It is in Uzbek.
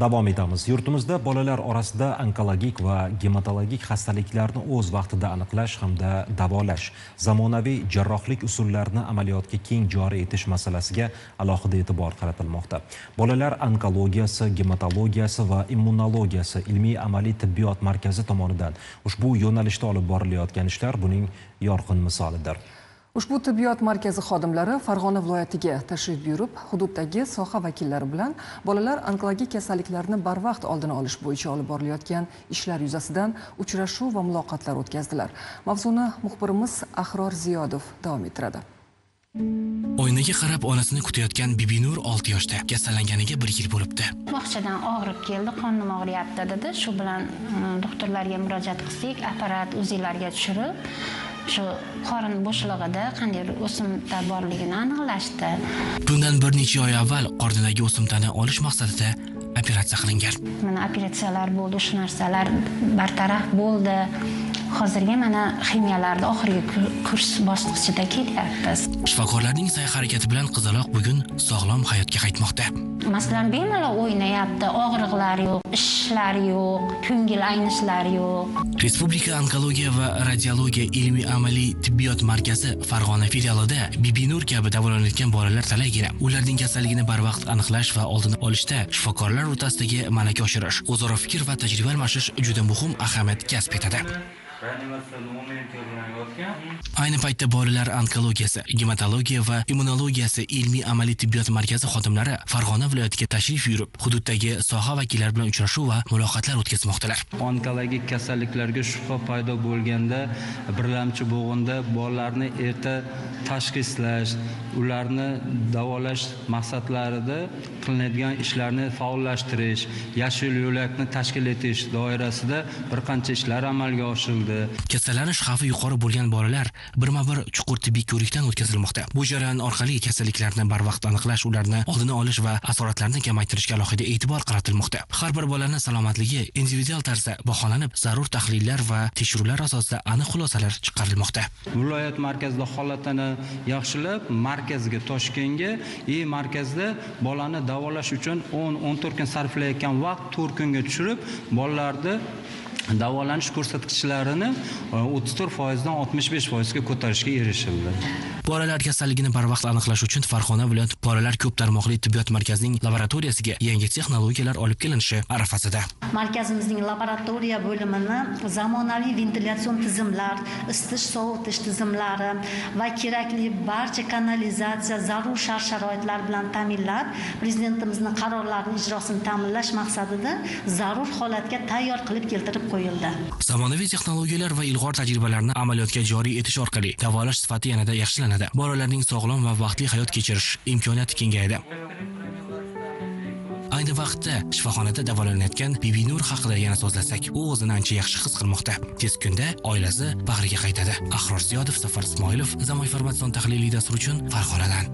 Davom etamiz. Yurtimizda bolalar orasida onkologik va gematologik xastaliklarni o'z vaqtida aniqlash hamda davolash, zamonaviy jarrohlik usullarini amaliyotga keng joriy etish masalasiga alohida e'tibor qaratilmoqda. Bolalar onkologiyasi, gematologiyasi va immunologiyasi ilmiy-amaliy tibbiyot markazi tomonidan ushbu yo'nalishda olib borilayotgan ishlar buning yorqin misolidir. Ushbu tibbiyot markazi xodimlari Farg'ona viloyatiga tashrif buyurib, hududdagi soha vakillari bilan bolalar onkologik kasalliklarni barvaqt oldini olish bo'yicha olib borilayotgan ishlar yuzasidan uchrashuv va muloqotlar o'tkazdilar. Mavzuni muxbirimiz Ahror Ziyodov davom ettiradi. Oynaga qarab onasini kutayotgan Bibinur 6 yoshda, kasallanganiga 1 yil bo'libdi. Bog'chadan og'rib keldi, qonim og'riyapti dedi. Shu bilan doktorlarga murojaat qilsak, apparat UZIlarga tushirib, shu qorin bo'shlig'ida qanday o'simta borligini aniqlashdi. Bundan bir necha oy avval qornidagi o'simtani olish maqsadida operatsiya qilingan. Mana operatsiyalar bo'ldi, shu narsalar bartaraf bo'ldi. Hozirga mana ximiyalarda oxirgi kurs bosqichida kelyapmiz. Shifokorlarning sa'y-harakati bilan qizaloq bugun sog'lom hayotga qaytmoqda. Masalan, bemalol o'ynayapti, og'riqlar yo'q, ishlar yo'q, ko'ngil aynishlar yo'q. Respublika onkologiya va radiologiya ilmiy-amaliy tibbiyot markazi Farg'ona filialida Bibinur kabi davolanayotgan bolalar talaygina. Ularning kasalligini barvaqt aniqlash va oldini olishda shifokorlar o'rtasidagi malaka oshirish, o'zaro fikr va tajriba almashish juda muhim ahamiyat kasb etadi. Ayni paytda bolalar onkologiyasi, gematologiya va immunologiyasi ilmiy-amaliy tibbiyot markazi xodimlari Farg'ona viloyatiga tashrif buyurib, hududdagi soha vakillari bilan uchrashuv va muloqotlar o'tkazmoqdalar. Onkologik kasalliklarga shubha paydo bo'lganda, birlamchi bo'g'inda bolalarni erta tashxislash, ularni davolash maqsadlarida qilinadigan ishlarni faollashtirish, yashil yo'lakni tashkil etish doirasida bir qancha ishlar amalga oshirildi. Kasallanish xavfi yuqori bo'lgan bolalar birma-bir chuqur tibbiy ko'rikdan o'tkazilmoqda. Bu jarayon orqali kasalliklarni barvaqt aniqlash, ularni oldini olish va asoratlarni kamaytirishga alohida e'tibor qaratilmoqda. Har bir bolaning salomatligi individual tarzda baholanib, zarur tahlillar va tekshiruvlar asosida aniq xulosalar chiqarilmoqda. Viloyat markazida holatini yaxshilab, markazga Toshkentga, markazda bolani davolash uchun 10-14 kun sarflayotgan vaqt 4 kunga tushirib, bolalarni davolanish ko'rsatkichlarini 34% dan 65% ga ko'tarishga erishildi. Bolalar kasalligini barvaqt aniqlash uchun Farg'ona viloyat bolalar ko'p tarmoqli tibbiyot markazining laboratoriyasiga yangi texnologiyalar olib kelinishi arafasida. Markazimizning laboratoriya bo'limini zamonaviy ventilyatsion tizimlar, isitish, sovutish tizimlari va kerakli barcha kanalizatsiya, zarur shart-sharoitlar bilan ta'minlab, prezidentimizning qarorlarining ijrosini ta'minlash maqsadida zarur holatga tayyor qilib keltirib qo'yildi. Zamonaviy texnologiyalar va ilg'or tajribalarni amaliyotga joriy etish orqali davolash sifati yanada yaxshilanadi. Bolalarning sog'lom va vaqtli hayot kechirish imkoniyati kengayadi. Ayni vaqtda shifoxonada davolanayotgan Bibinur haqida yana so'zlasak, u o'zini ancha yaxshi his qilmoqda. Tez kunda oilasi bag'riga qaytadi. Ahror Ziyodov, Safar Ismoilov, Zamon informatsion tahliliy dasturi uchun Farg'onadan.